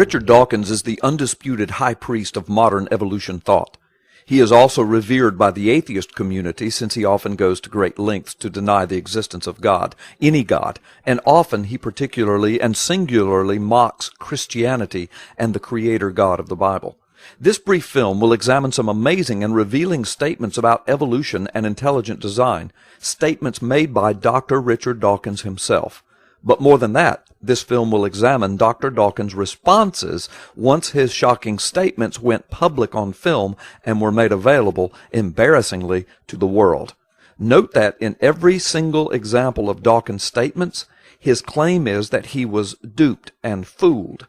Richard Dawkins is the undisputed high priest of modern evolution thought. He is also revered by the atheist community since he often goes to great lengths to deny the existence of God, any God, and often he particularly and singularly mocks Christianity and the Creator God of the Bible. This brief film will examine some amazing and revealing statements about evolution and intelligent design, statements made by Dr. Richard Dawkins himself. But more than that, this film will examine Dr. Dawkins' responses once his shocking statements went public on film and were made available, embarrassingly, to the world. Note that in every single example of Dawkins' statements, his claim is that he was duped and fooled.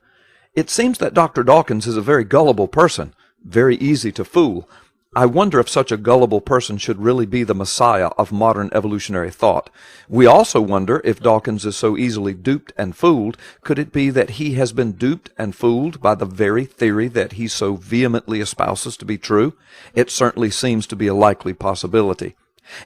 It seems that Dr. Dawkins is a very gullible person, very easy to fool. I wonder if such a gullible person should really be the messiah of modern evolutionary thought. We also wonder if Dawkins is so easily duped and fooled, could it be that he has been duped and fooled by the very theory that he so vehemently espouses to be true? It certainly seems to be a likely possibility.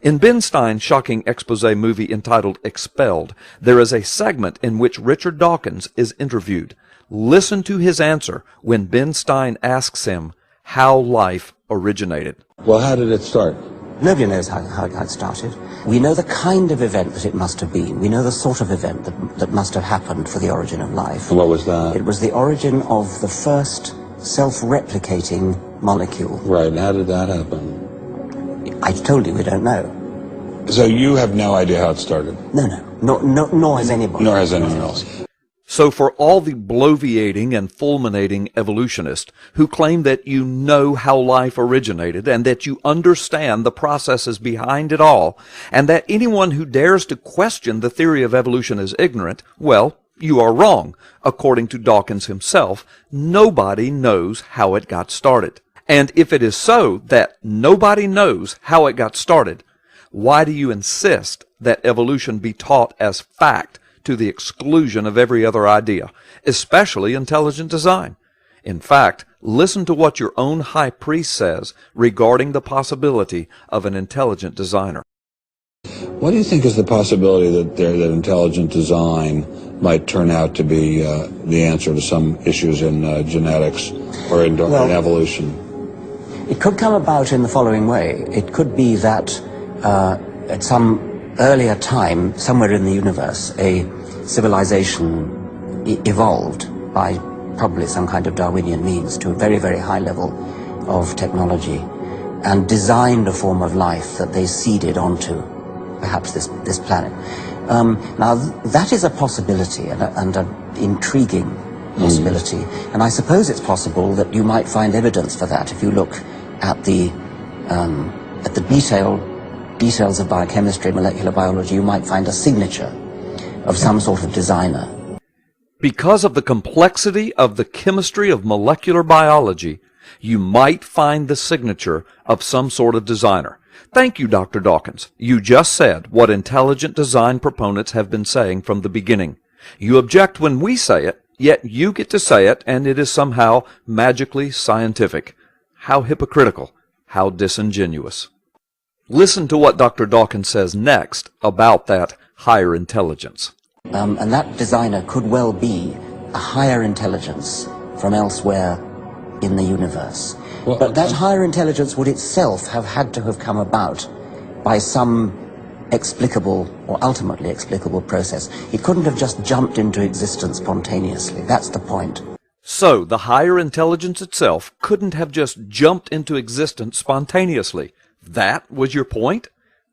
In Ben Stein's shocking expose movie entitled Expelled, there is a segment in which Richard Dawkins is interviewed. Listen to his answer when Ben Stein asks him how life originated. Well, how did it start? Nobody knows how it got started. We know the kind of event that it must have been. We know the sort of event that must have happened for the origin of life. And what was that? It was the origin of the first self-replicating molecule. Right, and how did that happen? I told you we don't know. So you have no idea how it started? No, nor has anybody. Nor has anyone else. So for all the bloviating and fulminating evolutionists who claim that you know how life originated and that you understand the processes behind it all, and that anyone who dares to question the theory of evolution is ignorant, well, you are wrong. According to Dawkins himself, nobody knows how it got started. And if it is so that nobody knows how it got started, why do you insist that evolution be taught as fact to the exclusion of every other idea, especially intelligent design? In fact, listen to what your own high priest says regarding the possibility of an intelligent designer. What do you think is the possibility that intelligent design might turn out to be the answer to some issues in genetics or in evolution? It could come about in the following way. It could be that at some earlier time, somewhere in the universe, a civilization evolved by probably some kind of Darwinian means to a very, very high level of technology and designed a form of life that they seeded onto perhaps this planet. Now, that is a possibility and an intriguing possibility, and I suppose it's possible that you might find evidence for that if you look at the details of biochemistry, molecular biology. You might find a signature of some sort of designer. Because of the complexity of the chemistry of molecular biology, you might find the signature of some sort of designer. Thank you, Dr. Dawkins. You just said what intelligent design proponents have been saying from the beginning. You object when we say it, yet you get to say it, and it is somehow magically scientific. How hypocritical, how disingenuous. Listen to what Dr. Dawkins says next about that higher intelligence. And that designer could well be a higher intelligence from elsewhere in the universe. Well, but that higher intelligence would itself have had to have come about by some explicable or ultimately explicable process. It couldn't have just jumped into existence spontaneously. That's the point. So the higher intelligence itself couldn't have just jumped into existence spontaneously. That was your point?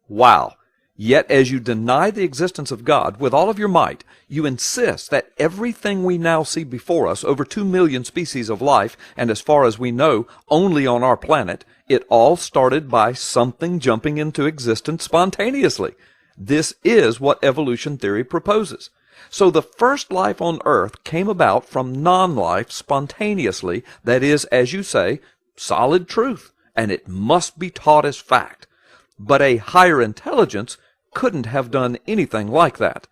Wow. Yet as you deny the existence of God with all of your might, you insist that everything we now see before us, over 2 million species of life, and as far as we know, only on our planet, it all started by something jumping into existence spontaneously. This is what evolution theory proposes. So the first life on Earth came about from non-life spontaneously, that is, as you say, solid truth, and it must be taught as fact. But a higher intelligence couldn't have done anything like that.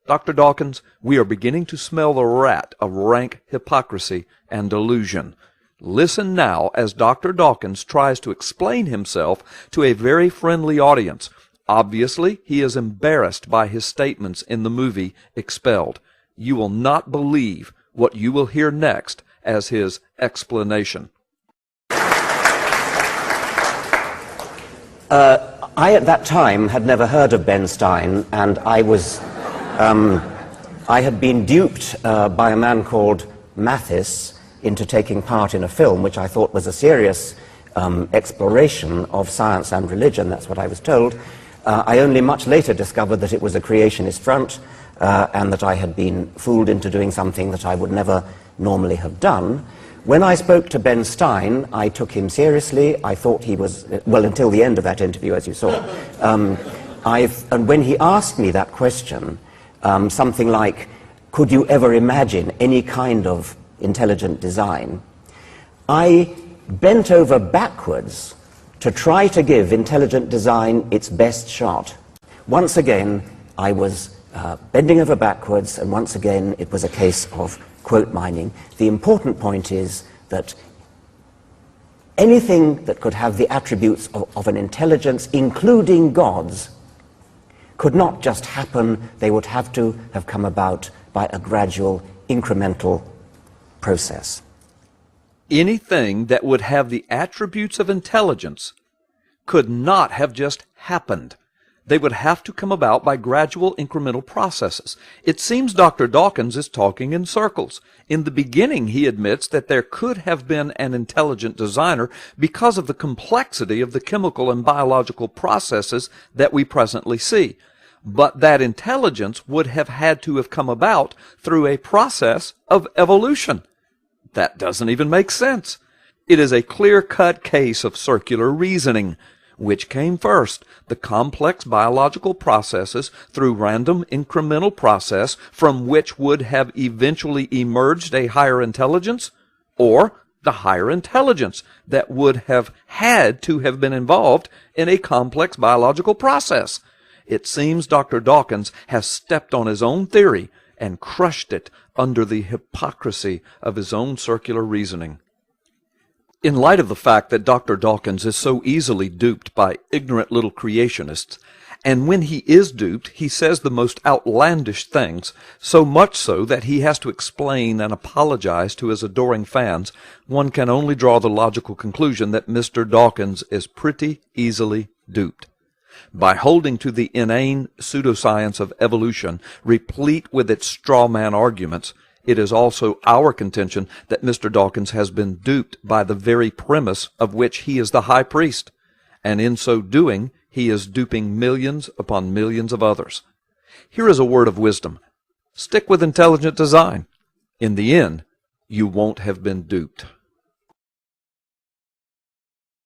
Dr. Dawkins, we are beginning to smell the rat of rank hypocrisy and delusion. Listen now as Dr. Dawkins tries to explain himself to a very friendly audience. Obviously, he is embarrassed by his statements in the movie Expelled. You will not believe what you will hear next as his explanation. I, at that time, had never heard of Ben Stein, and I had been duped by a man called Mathis into taking part in a film which I thought was a serious exploration of science and religion. That's what I was told. I only much later discovered that it was a creationist front, and that I had been fooled into doing something that I would never normally have done. When I spoke to Ben Stein, I took him seriously. I thought he was, well, until the end of that interview, as you saw. And when he asked me that question, something like, could you ever imagine any kind of intelligent design, I bent over backwards to try to give intelligent design its best shot. Once again, I was bending over backwards, and once again, it was a case of quote mining. The important point is that anything that could have the attributes of an intelligence, including God's, could not just happen. They would have to have come about by a gradual, incremental process. Anything that would have the attributes of intelligence could not have just happened. They would have to come about by gradual incremental processes. It seems Dr. Dawkins is talking in circles. In the beginning, he admits that there could have been an intelligent designer because of the complexity of the chemical and biological processes that we presently see. But that intelligence would have had to have come about through a process of evolution. That doesn't even make sense. It is a clear-cut case of circular reasoning. Which came first, the complex biological processes through random incremental process from which would have eventually emerged a higher intelligence, or the higher intelligence that would have had to have been involved in a complex biological process? It seems Dr. Dawkins has stepped on his own theory and crushed it under the hypocrisy of his own circular reasoning. In light of the fact that Dr. Dawkins is so easily duped by ignorant little creationists, and when he is duped, he says the most outlandish things, so much so that he has to explain and apologize to his adoring fans, one can only draw the logical conclusion that Mr. Dawkins is pretty easily duped. By holding to the inane pseudoscience of evolution, replete with its straw man arguments, it is also our contention that Mr. Dawkins has been duped by the very premise of which he is the high priest, and in so doing he is duping millions upon millions of others. Here is a word of wisdom. Stick with intelligent design. In the end, you won't have been duped.